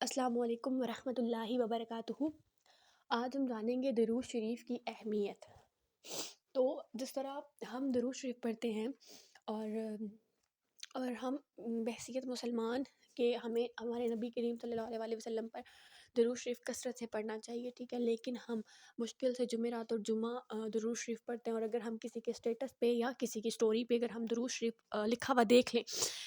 السلام علیکم ورحمۃ اللہ وبرکاتہ۔ آج ہم جانیں گے درود شریف کی اہمیت۔ تو جس طرح ہم درود شریف پڑھتے ہیں اور ہم بحیثیت مسلمان کہ ہمیں ہمارے نبی کریم صلی اللہ علیہ وسلم پر درود شریف کثرت سے پڑھنا چاہیے، ٹھیک ہے، لیکن ہم مشکل سے جمعرات اور جمعہ درود شریف پڑھتے ہیں، اور اگر ہم کسی کے اسٹیٹس پہ یا کسی کی سٹوری پہ اگر ہم درود شریف لکھا ہوا دیکھ لیں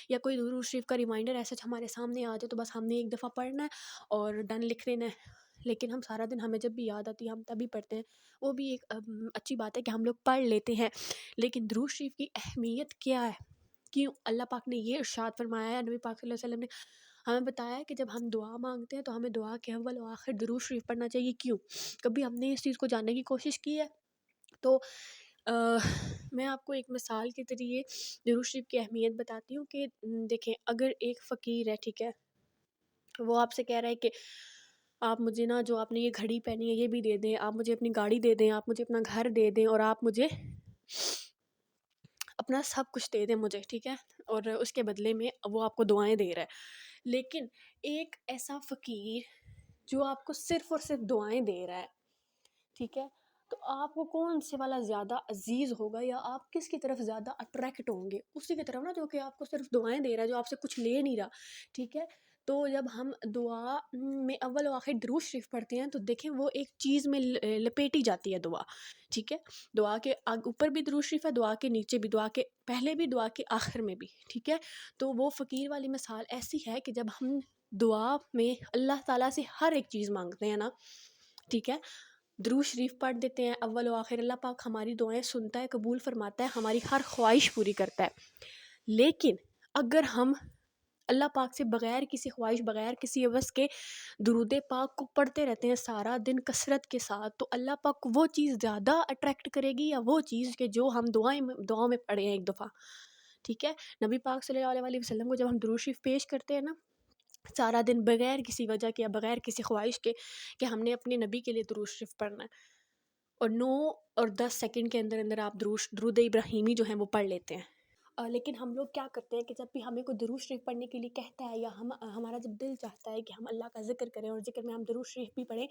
یا کوئی درود شریف کا ریمائنڈر ایسا ہمارے سامنے آ جائے تو بس ہم نے ایک دفعہ پڑھنا ہے اور ڈن لکھ دینا ہے۔ لیکن ہم سارا دن ہمیں جب بھی یاد آتی ہے ہم تبھی پڑھتے ہیں، وہ بھی ایک اچھی بات ہے کہ ہم لوگ پڑھ لیتے ہیں، لیکن درود شریف کی اہمیت کیا ہے؟ کیوں اللہ پاک نے یہ ارشاد فرمایا ہے، نبی پاک صلی اللہ علیہ وسلم نے ہمیں بتایا ہے کہ جب ہم دعا مانگتے ہیں تو ہمیں دعا کے اول و آخر درود شریف پڑھنا چاہیے۔ کیوں؟ کبھی ہم نے اس چیز کو جاننے کی کوشش کی ہے؟ تو میں آپ کو ایک مثال کے ذریعے درود شریف کی اہمیت بتاتی ہوں کہ دیکھیں، اگر ایک فقیر ہے، ٹھیک ہے، وہ آپ سے کہہ رہا ہے کہ آپ مجھے نا جو آپ نے یہ گھڑی پہنی ہے یہ بھی دے دیں، آپ مجھے اپنی گاڑی دے دیں، آپ مجھے اپنا گھر دے دیں، اور آپ مجھے اپنا سب کچھ دے دیں مجھے، ٹھیک ہے، اور اس کے بدلے میں وہ آپ کو دعائیں دے رہا ہے۔ لیکن ایک ایسا فقیر جو آپ کو صرف اور صرف دعائیں دے رہا ہے، ٹھیک ہے، تو آپ کو کون سے والا زیادہ عزیز ہوگا، یا آپ کس کی طرف زیادہ اٹریکٹ ہوں گے؟ اسی کی طرف نا جو کہ آپ کو صرف دعائیں دے رہا ہے، جو آپ سے کچھ لے نہیں رہا، ٹھیک ہے۔ تو جب ہم دعا میں اول و آخر درود شریف پڑھتے ہیں تو دیکھیں وہ ایک چیز میں لپیٹی جاتی ہے دعا، ٹھیک ہے، دعا کے اوپر بھی درود شریف ہے، دعا کے نیچے بھی، دعا کے پہلے بھی، دعا کے آخر میں بھی، ٹھیک ہے۔ تو وہ فقیر والی مثال ایسی ہے کہ جب ہم دعا میں اللہ تعالیٰ سے ہر ایک چیز مانگتے ہیں نا، ٹھیک ہے، درود شریف پڑھ دیتے ہیں اول و آخر، اللہ پاک ہماری دعائیں سنتا ہے، قبول فرماتا ہے، ہماری ہر خواہش پوری کرتا ہے۔ لیکن اگر ہم اللہ پاک سے بغیر کسی خواہش، بغیر کسی عوض کے درود پاک کو پڑھتے رہتے ہیں سارا دن کثرت کے ساتھ، تو اللہ پاک وہ چیز زیادہ اٹریکٹ کرے گی یا وہ چیز کہ جو ہم دعاؤں میں پڑھے ہیں ایک دفعہ، ٹھیک ہے۔ نبی پاک صلی اللہ علیہ وسلم کو جب ہم درود شریف پیش کرتے ہیں نا سارا دن بغیر کسی وجہ کے یا بغیر کسی خواہش کے کہ ہم نے اپنے نبی کے لیے درود شریف پڑھنا ہے، اور 9 اور 10 سیکنڈ کے اندر اندر آپ درود ابراہیمی جو ہیں وہ پڑھ لیتے ہیں۔ لیکن ہم لوگ کیا کرتے ہیں کہ جب بھی ہمیں کوئی درود شریف پڑھنے کے لیے کہتا ہے یا ہمارا جب دل چاہتا ہے کہ ہم اللہ کا ذکر کریں اور ذکر میں ہم درود شریف بھی پڑھیں،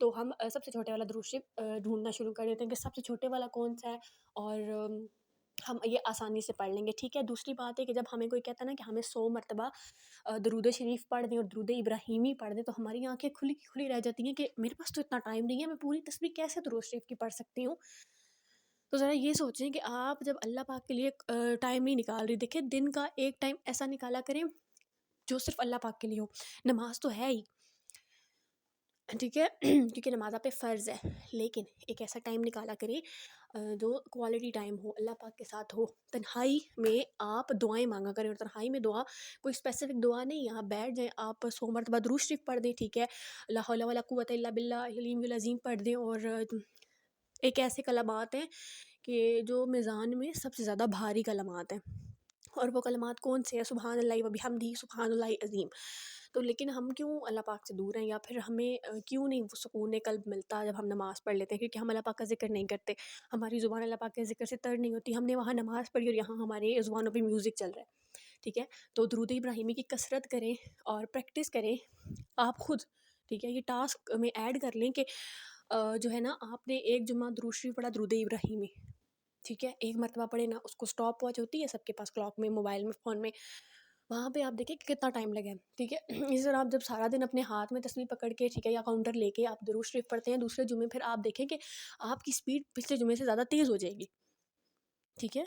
تو ہم سب سے چھوٹے والا درود شریف ڈھونڈنا شروع کر دیتے ہیں کہ سب سے چھوٹے والا کون سا ہے، اور ہم یہ آسانی سے پڑھ لیں گے، ٹھیک ہے۔ دوسری بات ہے کہ جب ہمیں کوئی کہتا ہے نا کہ ہمیں 100 مرتبہ درود شریف پڑھ دیں اور درود ابراہیمی پڑھ دیں، تو ہماری آنکھیں کھلی رہ جاتی ہیں کہ میرے پاس تو اتنا ٹائم نہیں ہے، میں پوری تسبیح کیسے درود شریف کی پڑھ سکتی ہوں؟ تو ذرا یہ سوچیں کہ آپ جب اللہ پاک کے لیے ٹائم نہیں نکال رہی، دیکھیں دن کا ایک ٹائم ایسا نکالا کریں جو صرف اللہ پاک کے لیے ہو۔ نماز تو ہے ہی، ٹھیک ہے، کیونکہ نماز آپ پہ فرض ہے، لیکن ایک ایسا ٹائم نکالا کریں جو کوالٹی ٹائم ہو، اللہ پاک کے ساتھ ہو، تنہائی میں آپ دعائیں مانگا کریں، اور تنہائی میں دعا کوئی اسپیسیفک دعا نہیں، آپ بیٹھ جائیں، آپ 100 مرتبہ درود شریف پڑھ دیں، ٹھیک ہے، لا حول ولا قوۃ الا باللہ العلی العظیم پڑھ دیں، اور ایک ایسے کلمات ہیں کہ جو میزان میں سب سے زیادہ بھاری کلمات ہیں، اور وہ کلمات کون سے ہیں؟ سبحان اللہ و بحمدہ، سبحان اللہ عظیم۔ تو لیکن ہم کیوں اللہ پاک سے دور ہیں، یا پھر ہمیں کیوں نہیں وہ سکون قلب ملتا جب ہم نماز پڑھ لیتے ہیں؟ کیونکہ ہم اللہ پاک کا ذکر نہیں کرتے، ہماری زبان اللہ پاک کے ذکر سے تر نہیں ہوتی، ہم نے وہاں نماز پڑھی اور یہاں ہمارے زبانوں پہ میوزک چل رہا ہے، ٹھیک ہے۔ تو درود ابراہیمی کی کثرت کریں اور پریکٹس کریں آپ خود، ٹھیک ہے، یہ ٹاسک میں ایڈ کر لیں کہ جو ہے نا آپ نے ایک جمعہ درود شریف پڑھا درود ابراہیمی، ٹھیک ہے، ایک مرتبہ پڑھے نا، اس کو اسٹاپ واچ ہوتی ہے سب کے پاس، کلاک میں، موبائل میں، فون میں، وہاں پہ آپ دیکھیں کہ کتنا ٹائم لگے، ٹھیک ہے۔ اسی طرح آپ جب سارا دن اپنے ہاتھ میں تسبیح پکڑ کے، ٹھیک ہے، یا کاؤنٹر لے کے آپ درود شریف پڑھتے ہیں دوسرے جمعے، پھر آپ دیکھیں کہ آپ کی سپیڈ پچھلے جمعے سے زیادہ تیز ہو جائے گی، ٹھیک ہے۔